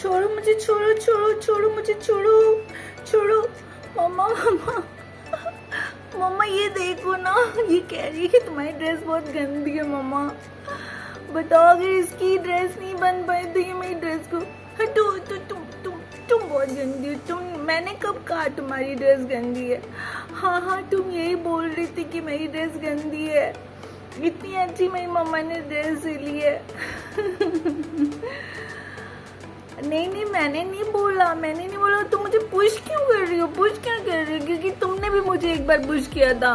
छोड़ो मुझे, छोड़ो छोड़ो छोड़ो मुझे, छोड़ो छोड़ो। मम्मा मम्मा मम्मा ये देखो ना, ये कह रही है कि तुम्हारी ड्रेस बहुत गंदी है। मम्मा बताओ, अगर इसकी ड्रेस नहीं बन पाई तो ये मेरी ड्रेस को हटो। तो तुम बहुत गंदी हो। मैंने कब कहा तुम्हारी ड्रेस गंदी है? हाँ हाँ, तुम यही बोल रही थी कि मेरी ड्रेस गंदी है। इतनी अच्छी मेरी मम्मा ने ड्रेस सिली है। नहीं नहीं, मैंने नहीं बोला। तुम मुझे पुश क्यों कर रही हो? पुश क्या कर रही हो? क्योंकि तुमने भी मुझे एक बार पुश किया था।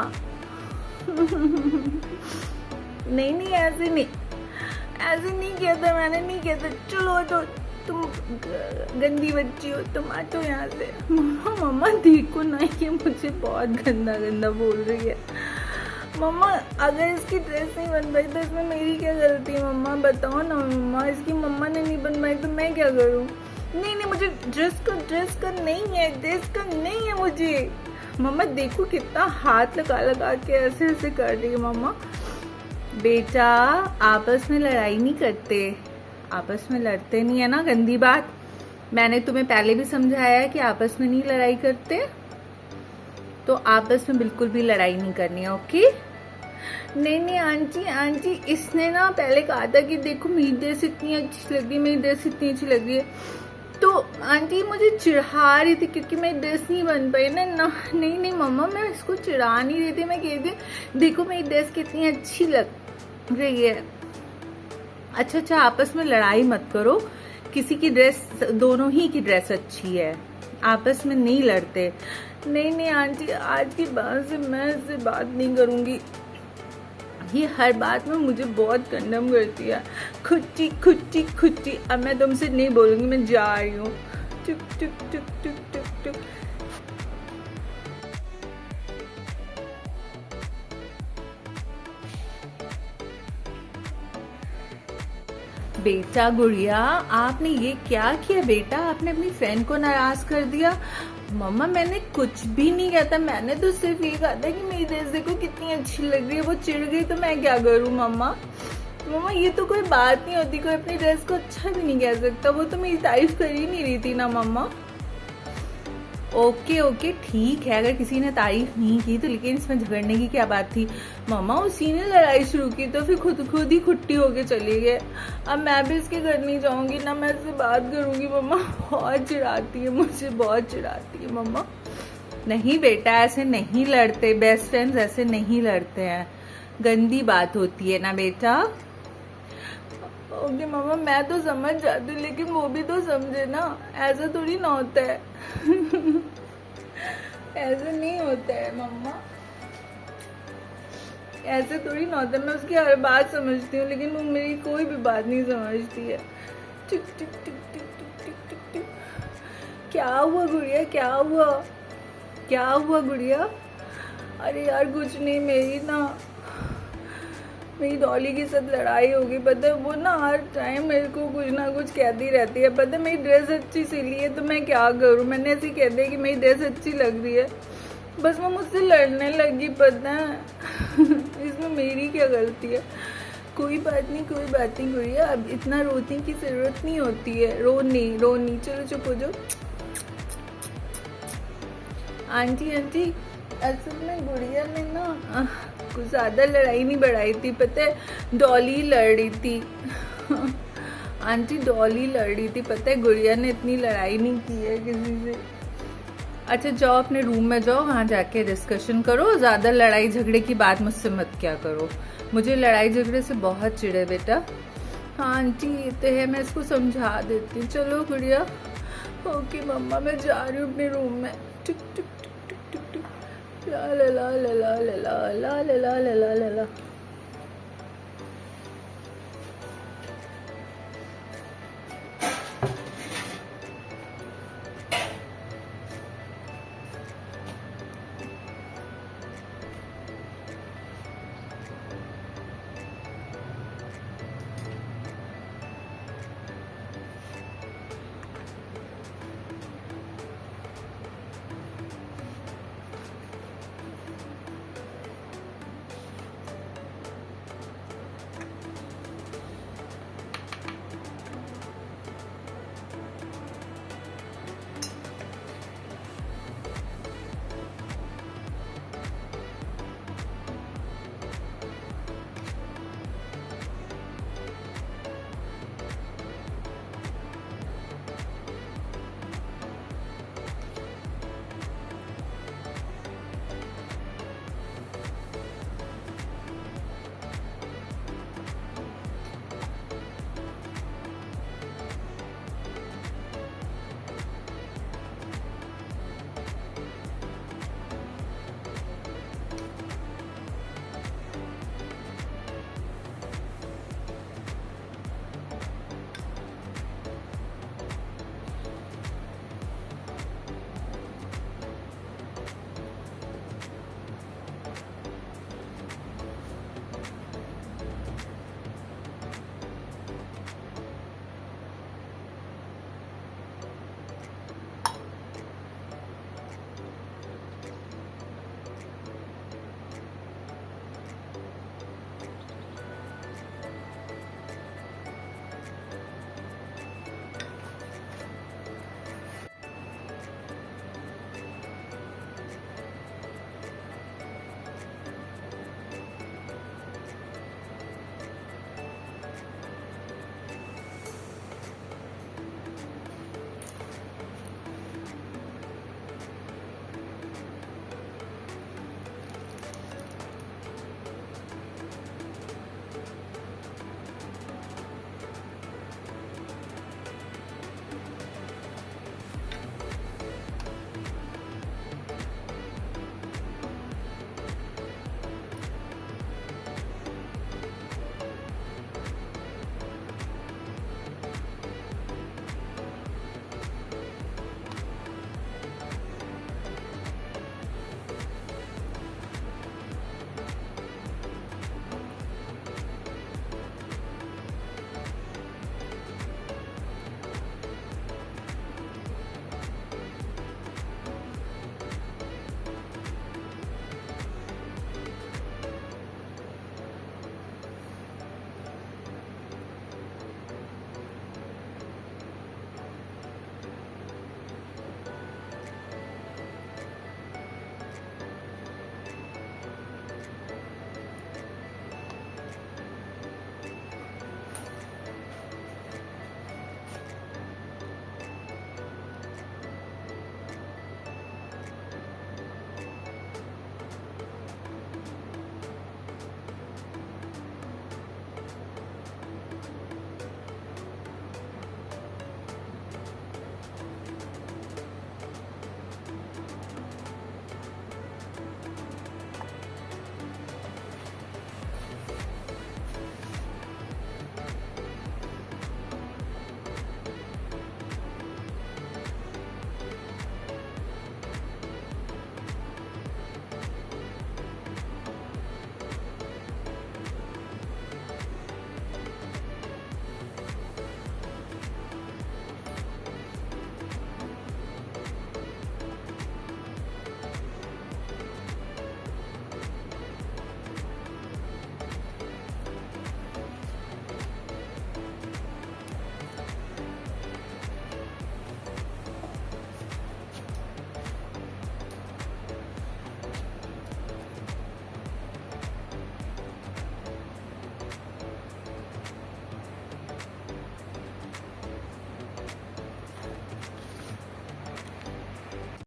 नहीं नहीं, ऐसे नहीं किया था, मैंने नहीं किया था। चलो तो तुम गंदी बच्ची हो, तुम हटो यहाँ से। मम्मा देखो ना, ये मुझे बहुत गंदा बोल रही है। मम्मा अगर इसकी ड्रेस नहीं बन पाई तो इसमें मेरी क्या गलती है? मम्मा बताओ ना मम्मा, इसकी मम्मा ने नहीं बनवाई तो मैं क्या करूँ? नहीं मुझे ड्रेस का नहीं है मुझे। मम्मा देखो कितना हाथ लगा के ऐसे कर रही है। मम्मा बेटा, आपस में लड़ाई नहीं करते, आपस में लड़ते नहीं है ना, गंदी बात। मैंने तुम्हें पहले भी समझाया है कि आपस में नहीं लड़ाई करते, तो आपस में बिल्कुल भी लड़ाई नहीं करनी है, ओके? नहीं आंटी, इसने ना पहले कहा था कि देखो मेरी ड्रेस इतनी अच्छी लग रही है, तो आंटी मुझे चिढ़ा रही थी क्योंकि मेरी ड्रेस नहीं बन पाई ना। नहीं मम्मा, मैं इसको चिढ़ा नहीं रही थी, मैं कह रही थी देखो मेरी ड्रेस कितनी अच्छी लग रही है। अच्छा, आपस में लड़ाई मत करो, किसी की ड्रेस, दोनों ही की ड्रेस अच्छी है, आपस में नहीं लड़ते। नहीं आंटी, आज की बात से मैं इससे बात नहीं करूंगी। ये हर बात में मुझे बहुत कंडम करती है। खुट्टी। अब मैं तुमसे नहीं बोलूंगी, मैं जा रही हूँ। टुक। बेटा गुड़िया, आपने ये क्या किया बेटा? आपने अपनी फ्रेंड को नाराज कर दिया। मम्मा मैंने कुछ भी नहीं किया था, मैंने तो सिर्फ ये कहा था कि मेरी ड्रेस देखो कितनी अच्छी लग रही है। वो चिढ़ गई तो मैं क्या करूँ? मम्मा ये तो कोई बात नहीं होती, कोई अपनी ड्रेस को अच्छा भी नहीं कह सकता। वो तो मेरी तारीफ कर ही नहीं रही थी ना मम्मा। ओके ठीक है, अगर किसी ने तारीफ नहीं की तो, लेकिन इसमें झगड़ने की क्या बात थी? मम्मा उसी ने लड़ाई शुरू की तो फिर खुद ही खुट्टी होके चली गए। अब मैं भी इसके घर नहीं जाऊंगी ना, मैं इससे बात करूंगी। मम्मा बहुत चिढ़ाती है, मुझे बहुत चिढ़ाती है मम्मा। नहीं बेटा, ऐसे नहीं लड़ते, बेस्ट फ्रेंड्स ऐसे नहीं लड़ते हैं, गंदी बात होती है ना बेटा। ओके मम्मा, मैं तो समझ जाती हूँ, लेकिन वो भी तो समझे ना, ऐसा थोड़ी ना होता है। ऐसे नहीं होता है मम्मा, ऐसे थोड़ी ना होता है। मैं उसकी हर बात समझती हूँ, लेकिन वो मेरी कोई भी बात नहीं समझती है। टिक। क्या हुआ गुड़िया, क्या हुआ गुड़िया? अरे यार कुछ नहीं, मेरी डॉली के साथ लड़ाई होगी। पता है वो ना हर टाइम मेरे को कुछ ना कुछ कहती रहती है। पता है मेरी ड्रेस अच्छी सिली है तो मैं क्या करूँ? मैंने ऐसे कह दिया कि मेरी ड्रेस अच्छी लग रही है, बस वो मुझसे लड़ने लगी। पता है इसमें मेरी क्या गलती है? कोई बात नहीं गुड़िया, अब इतना रोने की जरूरत नहीं होती है। रोनी चलो चुप हो जाओ। आंटी असल में गुड़िया ने ना कुछ ज्यादा लड़ाई नहीं बढ़ाई थी। पता है डॉली लड़ रही थी। आंटी डॉली लड़ रही थी, पता है गुड़िया ने इतनी लड़ाई नहीं की है किसी से। अच्छा जाओ अपने रूम में जाओ, वहाँ जाके डिस्कशन करो, ज्यादा लड़ाई झगड़े की बात मुझसे मत क्या करो। मुझे लड़ाई झगड़े से बहुत चिढ़े बेटा। हाँ आंटी ये तो है, मैं इसको समझा देती हूँ। चलो गुड़िया। ओके मम्मा, मैं जा रही हूँ अपने रूम में। टिक ला ला ला ला ला ला ला ला ला ला ला ला ला।